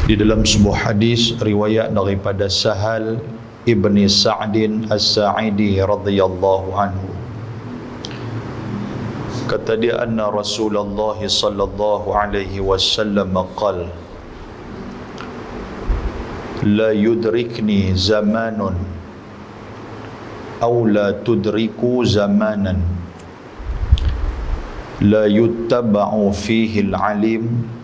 Di dalam sebuah hadis riwayat daripada Sahal ibni Sa'din As-Sa'idi radhiyallahu anhu, kata dia, anna Rasulullah sallallahu alaihi wasallam qala, la yudrikni zamanun aw la tudriku zamanan la yuttaba'u fihi al-alim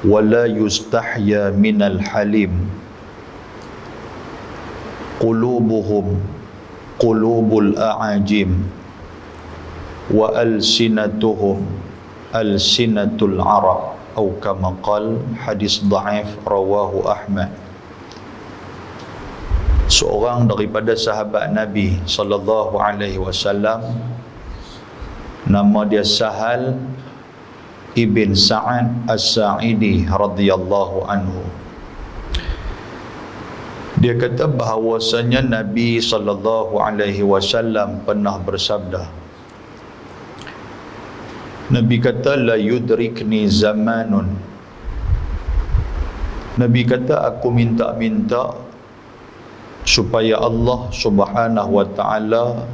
wa la yustahya minal halim, qulubuhum qulubul a'ajim wa alsinatuhum alsinatul arab, atau kama qal. Hadis dhaif, rawahu Ahmad. Seorang daripada sahabat Nabi sallallahu alaihi wasallam, nama dia Sahal ibn Sa'ad As-Sa'idi radhiyallahu anhu, dia kata bahawasanya Nabi sallallahu alaihi wasallam pernah bersabda, Nabi kata, la yudrikni zamanun, Nabi kata, aku minta supaya Allah subhanahu wa ta'ala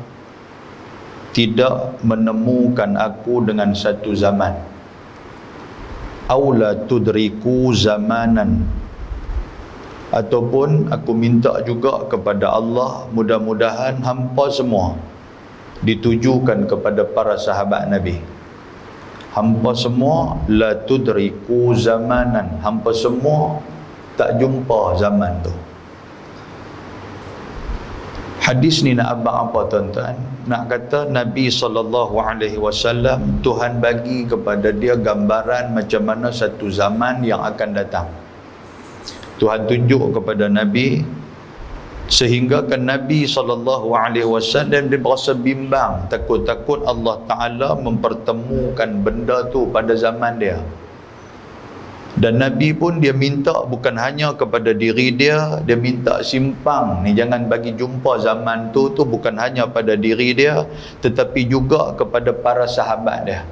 tidak menemukan aku dengan satu zaman, aw la tudriku zamanan, ataupun aku minta juga kepada Allah, mudah-mudahan hampa semua ditujukan kepada para sahabat Nabi, hampa semua la tudriku zamanan, hampa semua tak jumpa zaman tu. Hadis ni nak abang apa tuan-tuan? Nak kata Nabi SAW, Tuhan bagi kepada dia gambaran macam mana satu zaman yang akan datang. Tuhan tunjuk kepada Nabi, sehingga kan Nabi SAW dia berasa bimbang, takut-takut Allah Ta'ala mempertemukan benda tu pada zaman dia. Dan Nabi pun dia minta bukan hanya kepada diri dia, dia minta simpang ni, jangan bagi jumpa zaman tu bukan hanya pada diri dia, tetapi juga kepada para sahabat dia.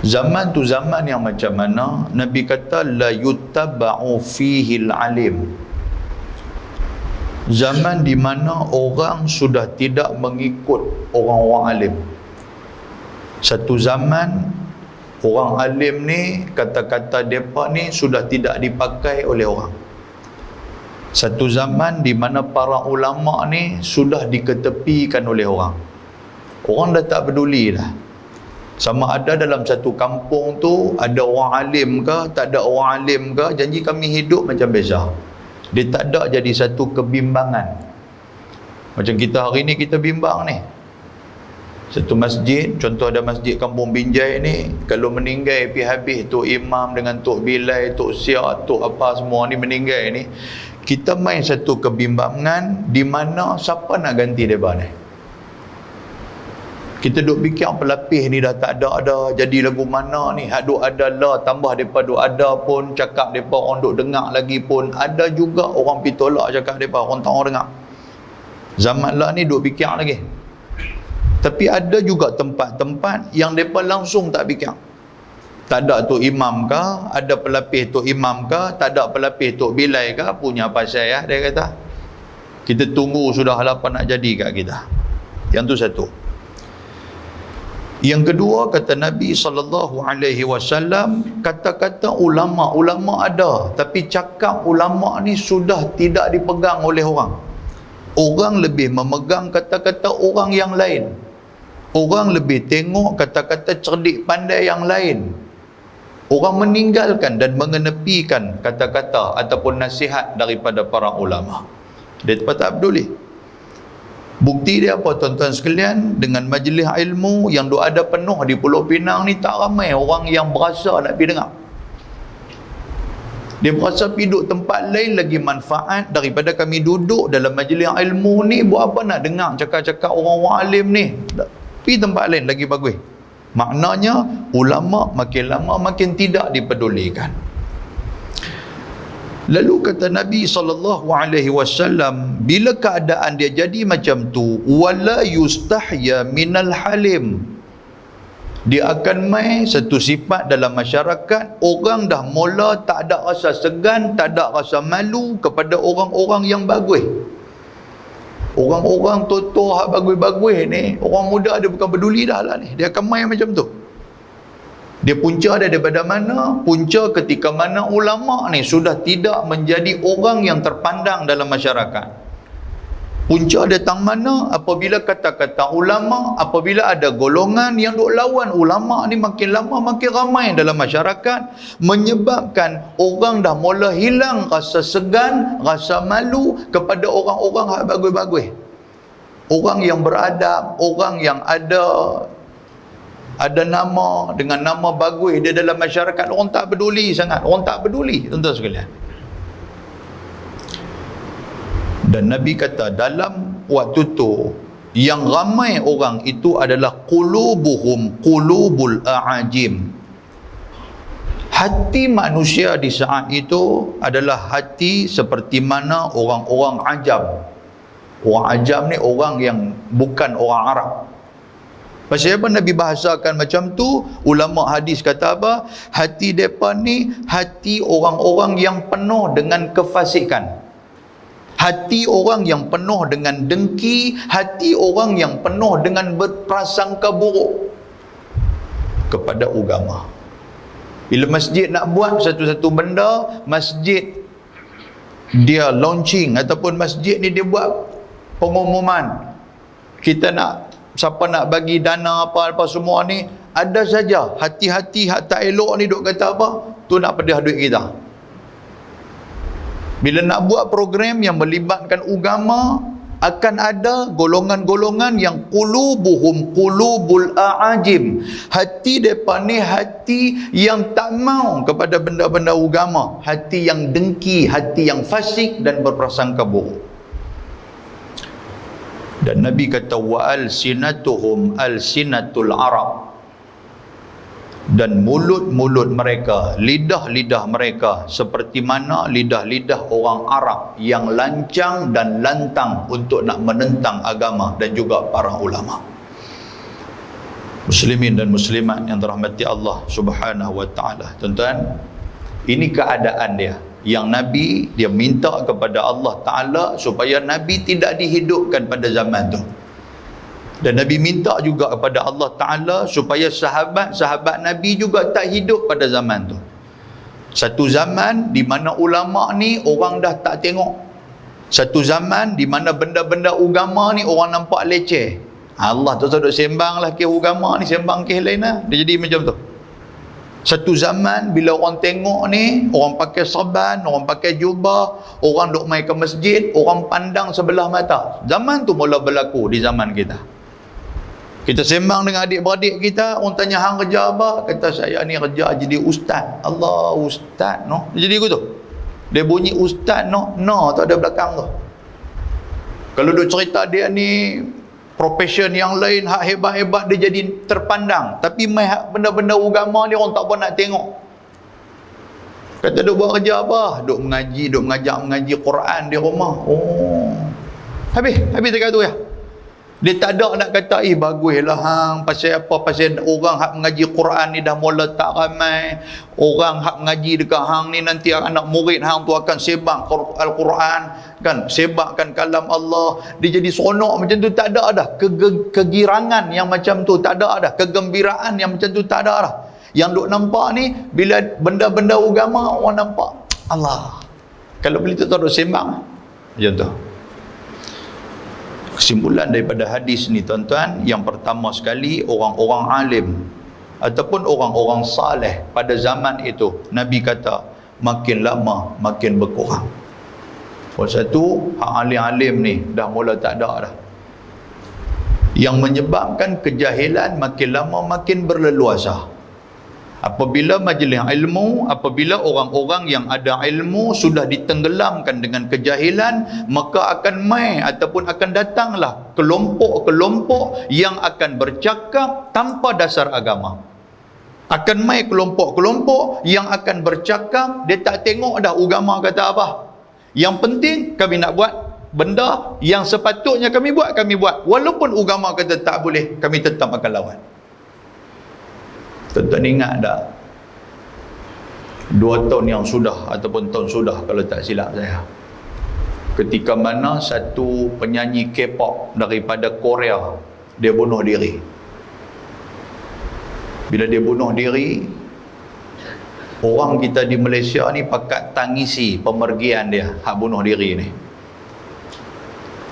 Zaman tu zaman yang macam mana? Nabi kata, la yuttaba'u fihi al-alim, zaman di mana orang sudah tidak mengikut orang-orang alim. Satu zaman orang alim ni, kata-kata mereka ni sudah tidak dipakai oleh orang. Satu zaman di mana para ulama ni sudah diketepikan oleh orang. Orang dah tak peduli dah. Sama ada dalam satu kampung tu ada orang alim ke, tak ada orang alim ke, janji kami hidup macam biasa. Dia tak ada jadi satu kebimbangan. Macam kita hari ni, kita bimbang ni. Satu masjid, contoh ada masjid Kampung Binjai ni, kalau meninggal pergi habis Tok Imam dengan Tok Bilal, Tok Siak, Tok apa semua ni meninggal ni, kita main satu kebimbangan di mana siapa nak ganti mereka ni. Kita duk fikir pelapis ni dah tak ada dah, jadi lagu mana ni, hak duk ada lah, tambah mereka duk ada pun, cakap mereka orang duk dengar lagi pun, ada juga orang pergi tolak cakap mereka, orang tak orang dengar. Zaman lah ni duk fikir lagi. Tapi ada juga tempat-tempat yang mereka langsung tak fikir. Tak ada Tok Imam ke, ada pelapis Tok Imam ke, tak ada pelapis Tok Bilal ke, punya pasal ya, dia kata. Kita tunggu sudah lah apa nak jadi kat kita. Yang tu satu. Yang kedua, kata Nabi SAW, kata-kata ulama' ada, tapi cakap ulama' ni sudah tidak dipegang oleh orang. Orang lebih memegang kata-kata orang yang lain. Orang lebih tengok kata-kata cerdik pandai yang lain. Orang meninggalkan dan mengenepikan kata-kata ataupun nasihat daripada para ulama. Dia tak peduli. Bukti dia apa tuan-tuan sekalian? Dengan majlis ilmu yang ada penuh di Pulau Pinang ni, tak ramai orang yang berasa nak pergi dengar. Dia berasa pergi duduk tempat lain lagi manfaat daripada kami duduk dalam majlis ilmu ni. Buat apa nak dengar cakap-cakap orang-orang alim ni? Pergi tempat lain lagi bagus. Maknanya ulama makin lama makin tidak dipedulikan. Lalu kata Nabi SAW, bila keadaan dia jadi macam tu, wala yustahya minal halim, Dia akan mai satu sifat dalam masyarakat, orang dah mula tak ada rasa segan, tak ada rasa malu kepada orang-orang yang bagus. Orang-orang tua-tua hak bagus-bagus ni, orang muda dia bukan peduli dah lah ni. Dia akan mai macam tu. Dia punca dia daripada mana? Punca ketika mana ulama ni sudah tidak menjadi orang yang terpandang dalam masyarakat. Punca datang mana? Apabila kata-kata ulama, apabila ada golongan yang duk lawan ulama ni makin lama makin ramai dalam masyarakat, menyebabkan orang dah mula hilang rasa segan, rasa malu kepada orang-orang yang bagus-bagus. Orang yang beradab, orang yang ada nama, dengan nama bagus dia dalam masyarakat, orang tak peduli sangat. Orang tak peduli, tuan-tuan sekalian. Dan Nabi kata dalam waktu tu yang ramai orang itu adalah qulubuhum qulubul a'ajim. Hati manusia di saat itu adalah hati seperti mana orang-orang ajam. Orang ajam ni orang yang bukan orang Arab. Pasal apa Nabi bahasakan macam tu? Ulama hadis kata apa? Hati mereka ni hati orang-orang yang penuh dengan kefasikan. Hati orang yang penuh dengan dengki, hati orang yang penuh dengan berprasangka buruk kepada agama. Bila masjid nak buat satu-satu benda, masjid dia launching ataupun masjid ni dia buat pengumuman, kita nak, siapa nak bagi dana apa-apa semua ni, ada saja hati-hati hak tak elok ni duk kata apa, tu nak pedah duit kita. Bila nak buat program yang melibatkan agama, akan ada golongan-golongan yang qulubuhum qulubul a'ajim. Hati mereka ni hati yang tak mau kepada benda-benda agama, hati yang dengki, hati yang fasik dan berprasangka buruk. Dan Nabi kata wa alsinatuhum alsinatul Arab. Dan mulut-mulut mereka, lidah-lidah mereka seperti mana lidah-lidah orang Arab yang lancang dan lantang untuk nak menentang agama dan juga para ulama. Muslimin dan muslimat yang dirahmati Allah Subhanahu wa taala. Tuan-tuan, ini keadaan dia. Yang Nabi dia minta kepada Allah Taala supaya Nabi tidak dihidupkan pada zaman tu. Dan Nabi minta juga kepada Allah Ta'ala supaya sahabat-sahabat Nabi juga tak hidup pada zaman tu. Satu zaman di mana ulama ni orang dah tak tengok. Satu zaman di mana benda-benda agama ni orang nampak leceh. Allah tu duk sembang lah ke agama ni, sembang ke lain lah. Dia jadi macam tu. Satu zaman bila orang tengok ni, orang pakai saban, orang pakai jubah, orang duk mai ke masjid, orang pandang sebelah mata. Zaman tu mula berlaku di zaman kita. Kita sembang dengan adik-beradik kita, orang tanya hang kerja apa? Kata saya ni kerja jadi ustaz. Allah, ustaz no. Jadi gitu. Dia bunyi ustaz no tu ada belakang tu. Kalau duk cerita dia ni profession yang lain hak hebat-hebat, dia jadi terpandang. Tapi mai benda-benda agama ni orang tak apa nak tengok. Kata duk buat kerja apa? Duk mengaji, duk mengaji Quran di rumah. Oh. Habis dekat tu ya. Dia tak ada nak kata baguslah hang pasal apa, pasal orang hak mengaji Quran ni dah mula tak ramai. Orang hak mengaji dekat hang ni nanti anak murid hang tu akan sebab Al-Quran kan, sebabkan kalam Allah. Dia jadi seronok macam tu, tak ada dah. Kegirangan yang macam tu tak ada dah. Kegembiraan yang macam tu tak ada dah. Yang duk nampak ni bila benda-benda agama orang nampak Allah. Kalau beli tu duk sembang macam tu. Kesimpulan daripada hadis ni tuan-tuan, yang pertama sekali, orang-orang alim ataupun orang-orang saleh pada zaman itu, Nabi kata makin lama makin berkurang. Satu, hak alim-alim ni dah mula tak ada dah. Yang menyebabkan kejahilan makin lama makin berleluasa. Apabila majlis ilmu, apabila orang-orang yang ada ilmu sudah ditenggelamkan dengan kejahilan, maka akan mai ataupun akan datanglah kelompok-kelompok yang akan bercakap tanpa dasar agama. Akan mai kelompok-kelompok yang akan bercakap, dia tak tengok dah agama kata apa. Yang penting kami nak buat benda yang sepatutnya kami buat. Walaupun agama kata tak boleh, kami tetap akan lawan. Tuan-tuan ingat tak 2 tahun yang sudah ataupun tahun sudah kalau tak silap saya, ketika mana satu penyanyi K-pop daripada Korea dia bunuh diri. Bila dia bunuh diri, orang kita di Malaysia ni pakat tangisi pemergian dia hak bunuh diri ni.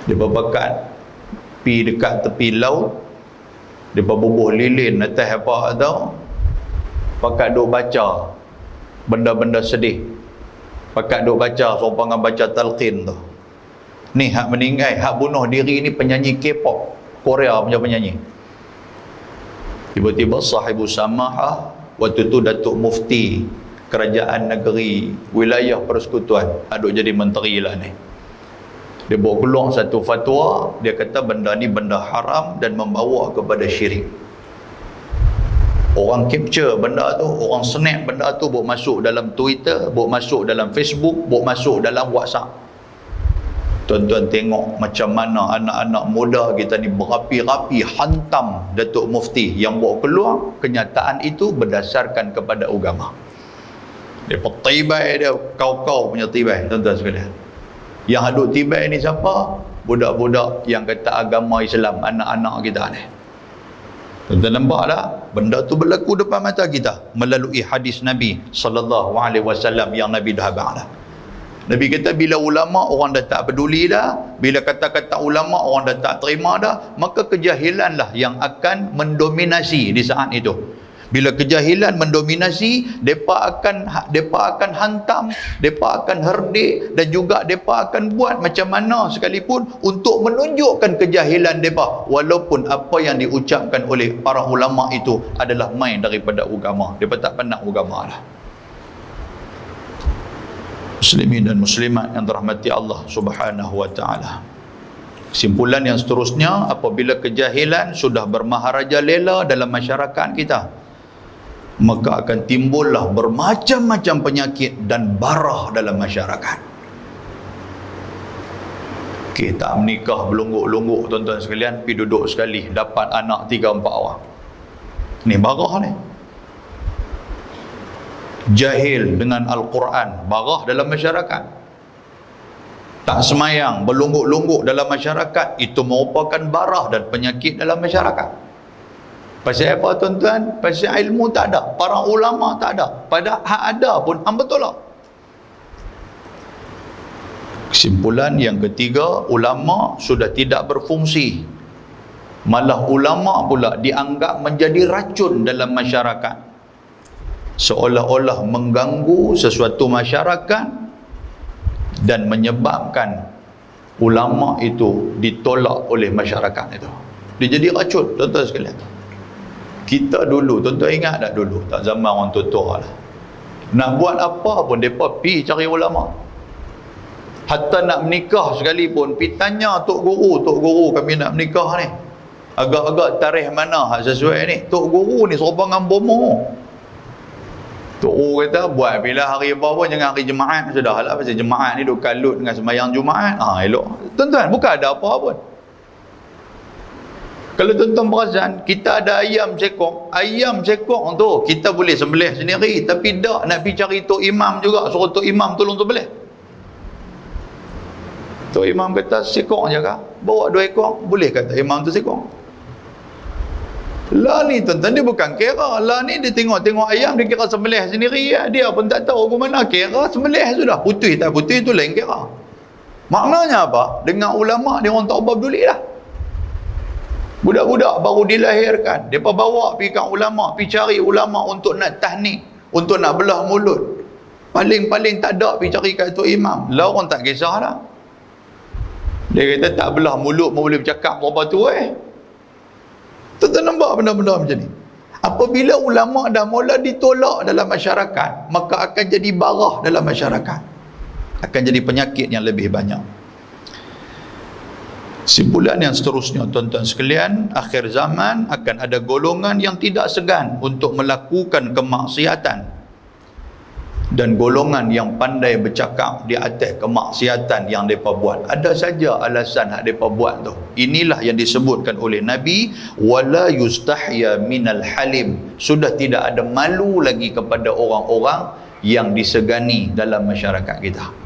Dia pakat pi dekat tepi laut, dia bubuh lilin atas apa tau, pakat duk baca benda-benda sedih, pakat duk baca seumpama baca talqin tu. Ni hak meninggal, hak bunuh diri ni penyanyi K-pop Korea punya penyanyi. Tiba-tiba sahibu samahah, waktu tu Datuk Mufti kerajaan negeri wilayah persekutuan, aduk jadi menteri lah ni, dia bawa keluar satu fatwa, dia kata benda ni benda haram dan membawa kepada syirik. Orang capture benda tu, orang snap benda tu, bawa masuk dalam Twitter, bawa masuk dalam Facebook, bawa masuk dalam WhatsApp. Tuan-tuan tengok macam mana anak-anak muda kita ni berapi-rapi hantam Datuk Mufti yang bawa keluar kenyataan itu berdasarkan kepada agama. Dia tibai, dia kau-kau punya tibai, tuan-tuan sekalian. Yang hadut tibai ni siapa? Budak-budak yang kata agama Islam, anak-anak kita ni. Tuan-tuan nampak tak? Benda tu berlaku depan mata kita melalui hadis Nabi SAW yang Nabi dah abang dah. Nabi kata bila ulama orang dah tak peduli dah, bila kata-kata ulama orang dah tak terima dah, maka kejahilanlah yang akan mendominasi di saat itu. Bila kejahilan mendominasi, depa akan hantam, depa akan herdik, dan juga depa akan buat macam mana sekalipun untuk menunjukkan kejahilan depa, walaupun apa yang diucapkan oleh para ulama itu adalah main daripada agama. Depa tak pandang agama dah. Muslimin dan muslimat yang dirahmati Allah Subhanahu wa taala. Kesimpulan yang seterusnya, apabila kejahilan sudah bermaharajalela dalam masyarakat kita, maka akan timbullah bermacam-macam penyakit dan barah dalam masyarakat. Kita menikah belungguk-lungguk, tuan-tuan sekalian, pergi duduk sekali dapat anak 3-4 orang. Ni barah ni. Jahil dengan Al-Quran, barah dalam masyarakat. Tak semayang, berlungguk-lungguk dalam masyarakat, itu merupakan barah dan penyakit dalam masyarakat. Pasal apa tuan-tuan? Pasal ilmu tak ada, para ulama tak ada, pada hak ada pun hamba tolak. Kesimpulan yang ketiga, ulama sudah tidak berfungsi, malah ulama pula dianggap menjadi racun dalam masyarakat, seolah-olah mengganggu sesuatu masyarakat dan menyebabkan ulama itu ditolak oleh masyarakat itu. Dia jadi racun, tuan-tuan sekalian. Kita dulu, tuan-tuan ingat tak dulu, tak zaman orang tua-tua lah, nak buat apa pun mereka pergi cari ulama. Hatta nak menikah sekalipun pergi tanya tok guru kami nak menikah ni, agak-agak tarikh mana hak sesuai ni. Tok guru ni serupa dengan bomo. Tok guru kata buat bila hari apa pun, jangan hari Jumaat sudah lah, pasal Jumaat ni duk kalut dengan sembahyang Jumaat. Elok. Tuan-tuan, bukan ada apa pun. Kalau tuan-tuan perasan, kita ada ayam sekok tu kita boleh sembelih sendiri, tapi dak nak pergi cari tok imam juga, suruh tok imam tolong sembelih. Tok imam kata sekok je kah? Bawa 2 ekor, boleh kata imam tu sekok. Lah ni tuan-tuan, dia bukan kira. Lah ni dia tengok-tengok ayam, dia kira sembelih sendiri. Dia pun tak tahu ke mana, kira sembelih sudah. Putih tak putih tu lain kira. Maknanya apa? Dengan ulama dia orang tak peduli dah. Budak-budak baru dilahirkan, mereka bawa pergi kat ulama, pergi cari ulama untuk nak tahnik, untuk nak belah mulut. Paling-paling tak ada pergi cari kat tok imam. Lah orang tak kisah dah. Dia kata tak belah mulut pun boleh bercakap berapa tu Tuan-tuan nampak benda-benda macam ni. Apabila ulama dah mula ditolak dalam masyarakat, maka akan jadi barah dalam masyarakat, akan jadi penyakit yang lebih banyak. Simpulan yang seterusnya, tuan-tuan sekalian, akhir zaman akan ada golongan yang tidak segan untuk melakukan kemaksiatan dan golongan yang pandai bercakap di atas kemaksiatan yang mereka buat. Ada saja alasan yang mereka buat tu. Inilah yang disebutkan oleh Nabi, wala yustahya minal halim. Sudah tidak ada malu lagi kepada orang-orang yang disegani dalam masyarakat kita.